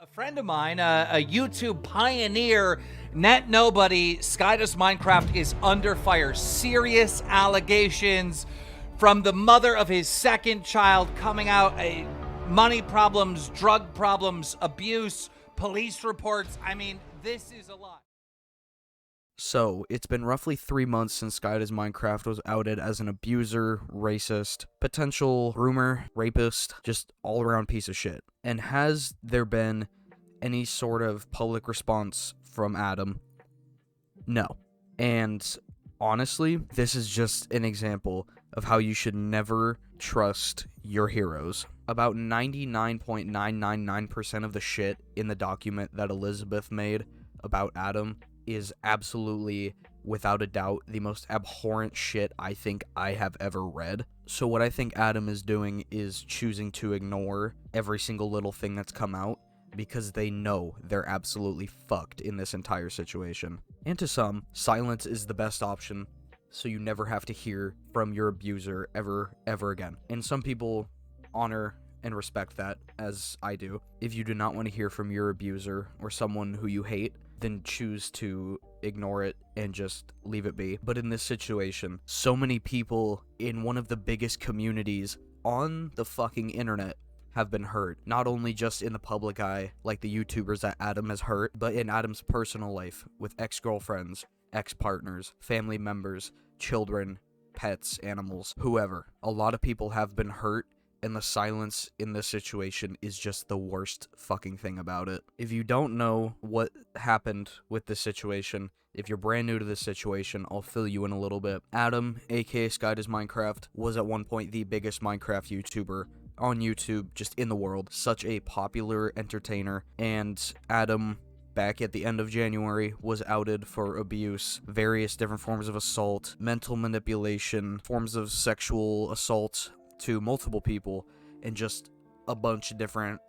A friend of mine, a YouTube pioneer, net nobody, SkyDoesMinecraft is under fire. Serious allegations from the mother of his second child coming out. Money problems, drug problems, abuse, police reports. I mean, this is a lot. So, it's been roughly 3 months since SkyDoesMinecraft was outed as an abuser, racist, potential groomer, rapist, just all-around piece of shit. And has there been any sort of public response from Adam? No. And honestly, this is just an example of how you should never trust your heroes. About 99.999% of the shit in the document that Elizabeth made about Adam is absolutely, without a doubt, the most abhorrent shit I think I have ever read. So what I think Adam is doing is choosing to ignore every single little thing that's come out because they know they're absolutely fucked in this entire situation. And to some, silence is the best option, so you never have to hear from your abuser ever again. And some people honor and respect that, as I do. If you do not want to hear from your abuser or someone who you hate, then choose to ignore it and just leave it be. But in this situation, so many people in one of the biggest communities on the fucking internet have been hurt. Not only just in the public eye, like the YouTubers that Adam has hurt, but in Adam's personal life, with ex-girlfriends, ex-partners, family members, children, pets, animals, whoever. A lot of people have been hurt, and the silence in this situation is just the worst fucking thing about it. If you don't know what happened with this situation, if you're brand new to this situation, I'll fill you in a little bit. Adam, aka SkyDoesMinecraft, was at one point the biggest Minecraft YouTuber on YouTube, just in the world. Such a popular entertainer, and Adam, back at the end of January, was outed for abuse, various different forms of assault, mental manipulation, forms of sexual assault to multiple people, and just a bunch of different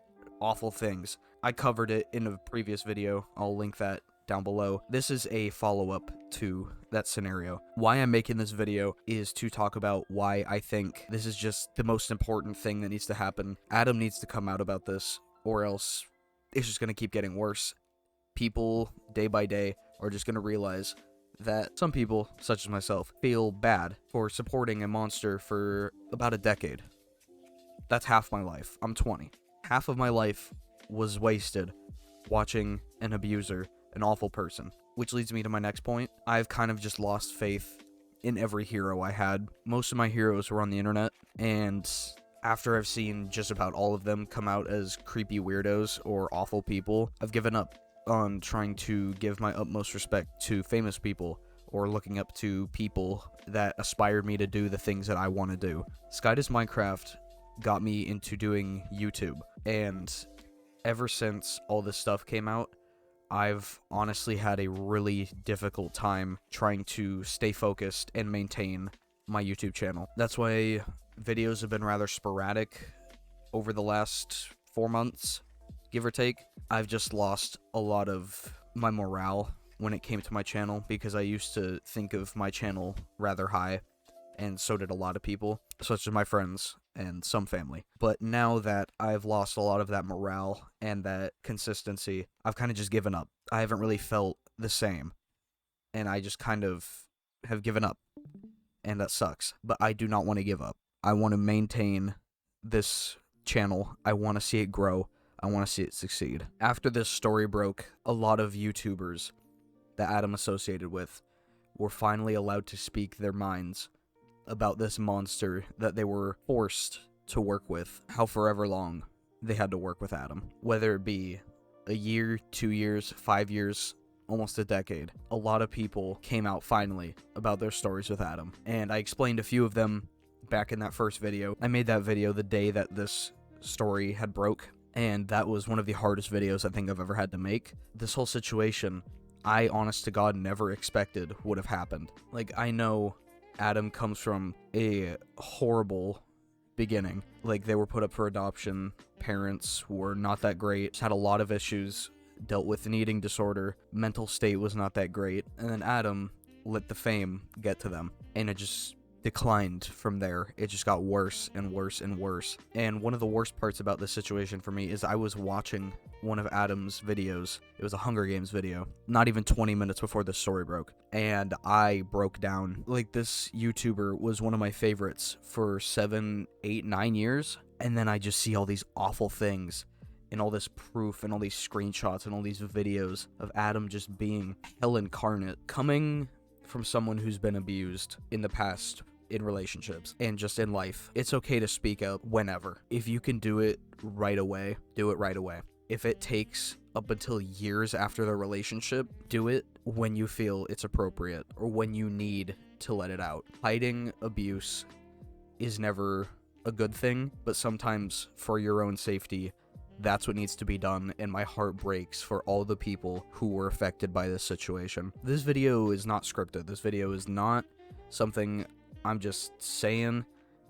awful things. I covered it in a previous video. I'll link that down below. This is a follow-up to that scenario. Why I'm making this video is to talk about why I think this is just the most important thing that needs to happen. Adam needs to come out about this, or else it's just gonna keep getting worse. People, day by day, are just gonna realize that some people, such as myself, feel bad for supporting a monster for about a decade. That's half my life. I'm 20. Half of my life was wasted watching an abuser, an awful person. Which leads me to my next point. I've kind of just lost faith in every hero I had. Most of my heroes were on the internet, and after I've seen just about all of them come out as creepy weirdos or awful people, I've given up on trying to give my utmost respect to famous people or looking up to people that aspired me to do the things that I want to do. SkyDoesMinecraft got me into doing YouTube, and ever since all this stuff came out, I've honestly had a really difficult time trying to stay focused and maintain my YouTube channel. That's why videos have been rather sporadic over the last 4 months, give or take. I've just lost a lot of my morale when it came to my channel, because I used to think of my channel rather high, and so did a lot of people, such as my friends and some family. But now that I've lost a lot of that morale and that consistency, I've kind of just given up. I haven't really felt the same, and I just kind of have given up, and that sucks. But I do not want to give up. I want to maintain this channel. I want to see it grow. I want to see it succeed. After this story broke, a lot of YouTubers that Adam associated with were finally allowed to speak their minds about this monster that they were forced to work with, how forever long they had to work with Adam. Whether it be a year, 2 years, 5 years, almost a decade. A lot of people came out finally about their stories with Adam, and I explained a few of them back in that first video. I made that video the day that this story had broke, and that was one of the hardest videos I think I've ever had to make. This whole situation, I honest to God never expected would have happened. Like, I know Adam comes from a horrible beginning. Like, they were put up for adoption, parents were not that great, had a lot of issues, dealt with an eating disorder, mental state was not that great, and then Adam let the fame get to them, and it just declined from there. It just got worse and worse and worse. And one of the worst parts about this situation for me is I was watching one of Adam's videos. It was a Hunger Games video, not even 20 minutes before the story broke. And I broke down. Like, this YouTuber was one of my favorites for 7, 8, 9 years. And then I just see all these awful things and all this proof and all these screenshots and all these videos of Adam just being hell incarnate, coming from someone who's been abused in the past in relationships and just in life. It's okay to speak up whenever. If you can do it right away, do it right away. If it takes up until years after the relationship, do it when you feel it's appropriate or when you need to let it out. Hiding abuse is never a good thing, but sometimes for your own safety, that's what needs to be done, and my heart breaks for all the people who were affected by this situation. This video is not scripted. This video is not something I'm just saying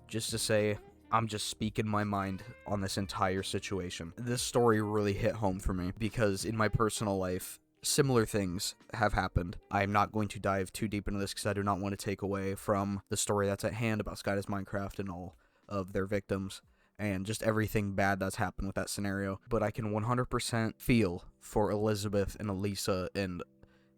just to say. I'm just speaking my mind on this entire situation. This story really hit home for me because in my personal life, similar things have happened. I am not going to dive too deep into this because I do not want to take away from the story that's at hand about SkyDoesMinecraft and all of their victims and just everything bad that's happened with that scenario. But I can 100% feel for Elizabeth and Elisa and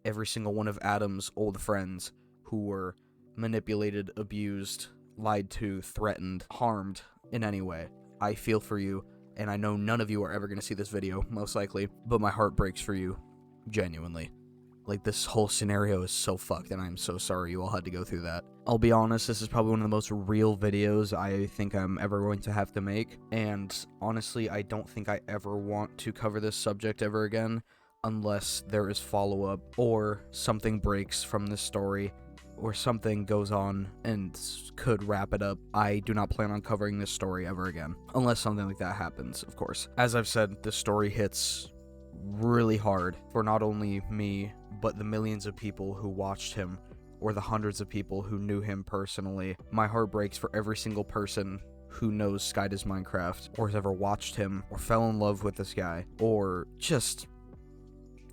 every single one of Adam's old friends who were manipulated, abused, lied to, threatened, harmed in any way. I feel for you, and I know none of you are ever going to see this video, most likely, but my heart breaks for you, genuinely. Like, this whole scenario is so fucked, and I'm so sorry you all had to go through that. I'll be honest, this is probably one of the most real videos I think I'm ever going to have to make, and honestly, I don't think I ever want to cover this subject ever again, unless there is follow-up, or something breaks from this story, or something goes on and could wrap it up. I do not plan on covering this story ever again, unless something like that happens, of course. As I've said, this story hits really hard for not only me, but the millions of people who watched him, or the hundreds of people who knew him personally. My heart breaks for every single person who knows SkyDoesMinecraft, or has ever watched him, or fell in love with this guy, or just...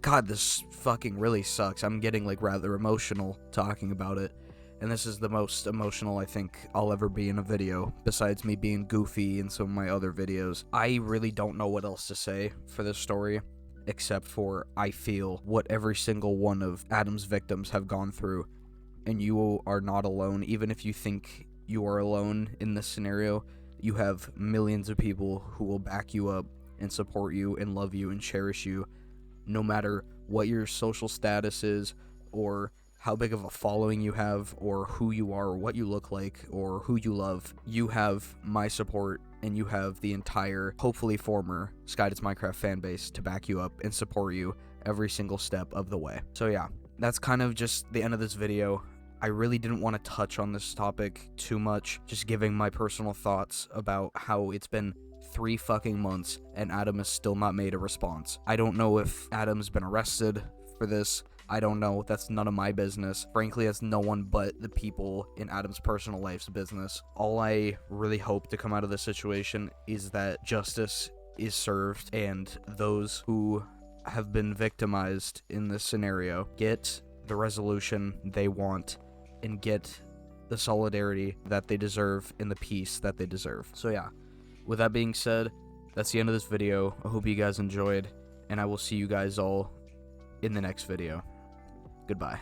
God, this fucking really sucks. I'm getting, like, rather emotional talking about it. And this is the most emotional I think I'll ever be in a video, besides me being goofy in some of my other videos. I really don't know what else to say for this story, except for I feel what every single one of Adam's victims have gone through. And you are not alone. Even if you think you are alone in this scenario, you have millions of people who will back you up and support you and love you and cherish you, no matter what your social status is, or how big of a following you have, or who you are, or what you look like, or who you love. You have my support, and you have the entire, hopefully former, SkyDoesMinecraft fanbase to back you up and support you every single step of the way. So yeah, that's kind of just the end of this video. I really didn't want to touch on this topic too much, just giving my personal thoughts about how it's been 3 fucking months and Adam has still not made a response. I don't know if Adam's been arrested for this. I don't know. That's none of my business. Frankly, that's no one but the people in Adam's personal life's business. All I really hope to come out of this situation is that justice is served and those who have been victimized in this scenario get the resolution they want and get the solidarity that they deserve and the peace that they deserve. So yeah, with that being said, that's the end of this video. I hope you guys enjoyed, and I will see you guys all in the next video. Goodbye.